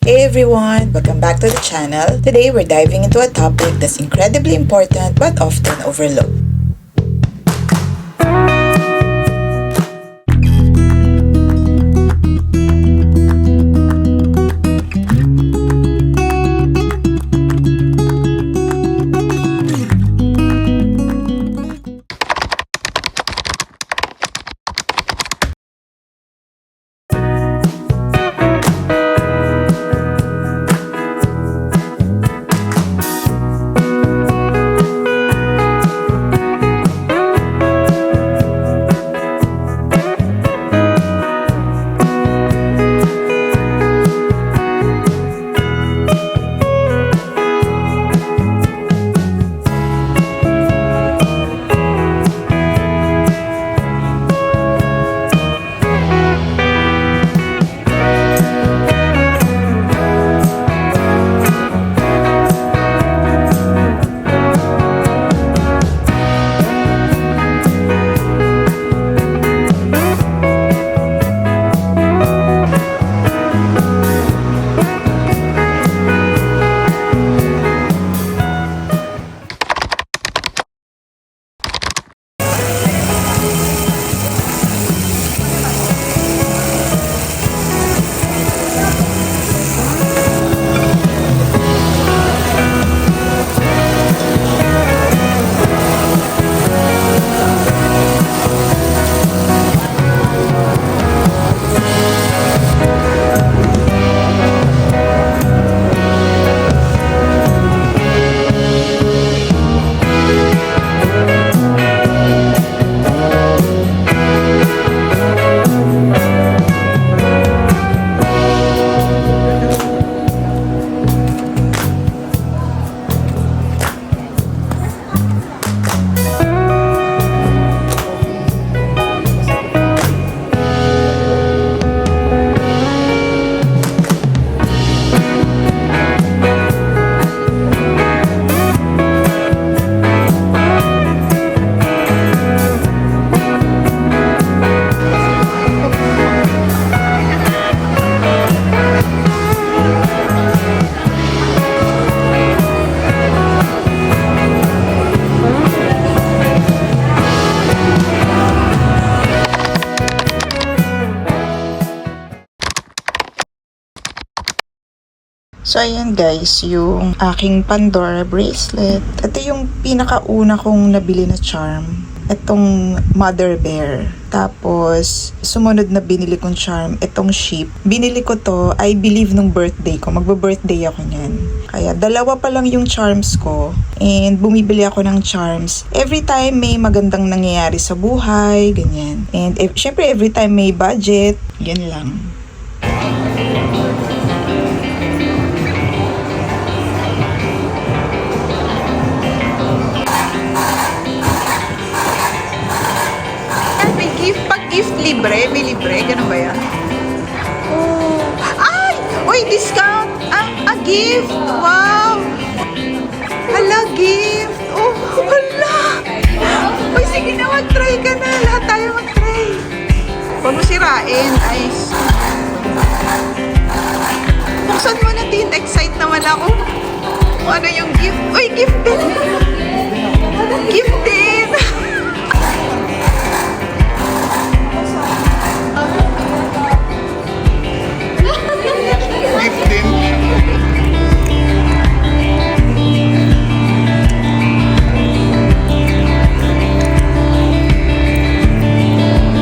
Hey everyone! Welcome back to the channel. Today we're diving into a topic that's incredibly important but often overlooked. So, ayan guys, yung aking Pandora bracelet. Ito yung pinakauna kong nabili na charm. Itong Mother Bear. Tapos, sumunod na binili kong charm, itong sheep. Binili ko to, I believe, nung birthday ko. Magbe-birthday ako niyan. Kaya, dalawa pa lang yung charms ko. And, bumibili ako ng charms. Every time may magandang nangyayari sa buhay, ganyan. And, syempre, every time may budget, yan lang. Gift libre? May libre? Ganun ba yan? Oh. Ay! Uy, discount! Ah, gift! Wow! Hala, gift! Oh, hala! Uy, sige na, mag-try ka na. Lahat tayo mag-try. Huwag mo sirain. Ice. Buksan mo na din. Excite naman ako. Kung ano yung gift. Uy, gift din! Gift din!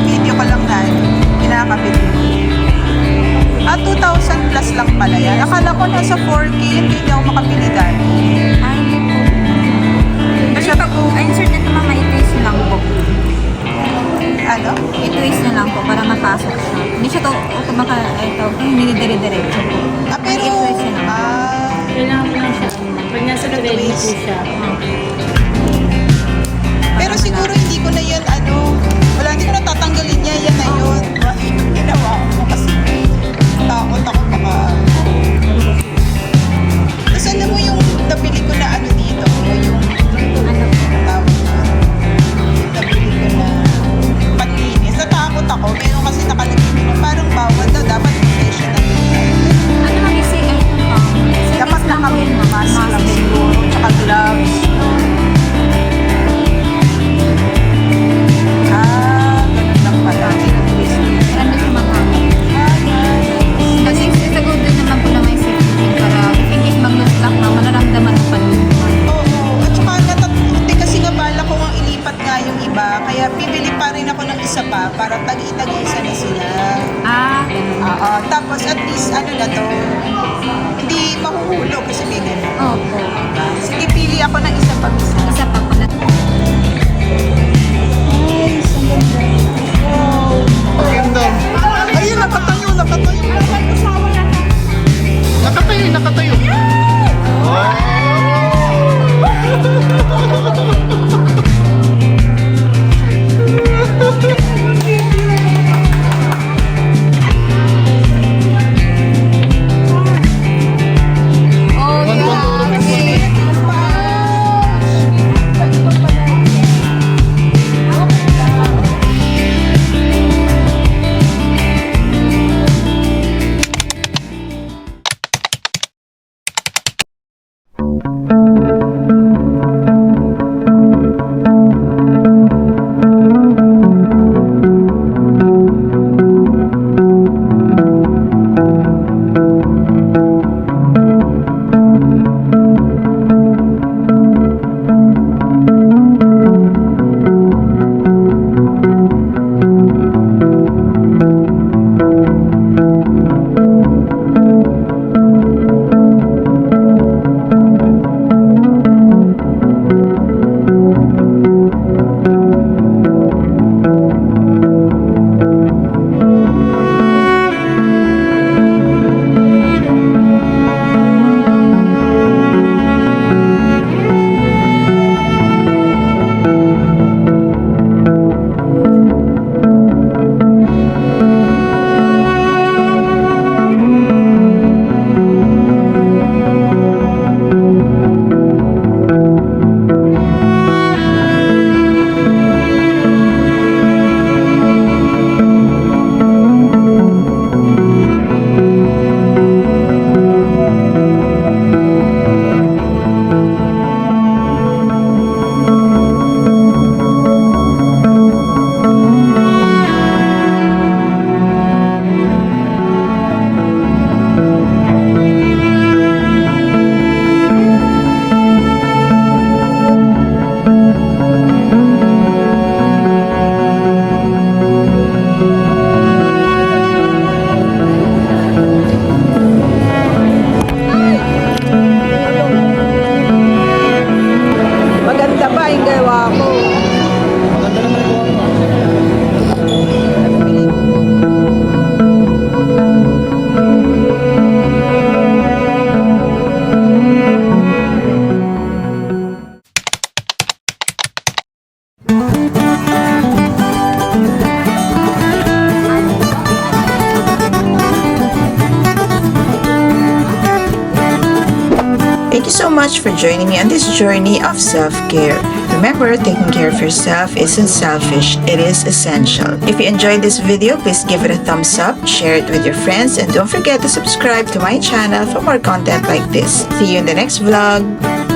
Video ko lang na kinakabili. 2,000 plus lang pala yan. Akala ko nasa 4K, hindi ako makabili dahil. Ay, po. Insert na ito mama, i-twist lang po. Ano? I-twist na lang po para mapasok siya. Hindi siya hindi dire-diretso po. Pero, I-twist na lang. Kailangan mo lang siya. Pag nasa ready po siya. Pero siguro hindi ko na yan, hindi ko na tatanggalin niya, yan na yun. Ginawa ko kasi takot ako baka. Tapos alam mo yung nabili ko na dito, yung tawag na, nabili ko na panlinis. Natakot ako, meron kasi nakalagay na parang bawal daw, dapat professional. Ano Nakatayo, nakatayo. Oh, Maganda ba yung gawa ko? Thank you so much for joining me on this journey of self-care. Remember, taking care of yourself isn't selfish, it is essential. If you enjoyed this video, please give it a thumbs up, share it with your friends, and don't forget to subscribe to my channel for more content like this. See you in the next vlog!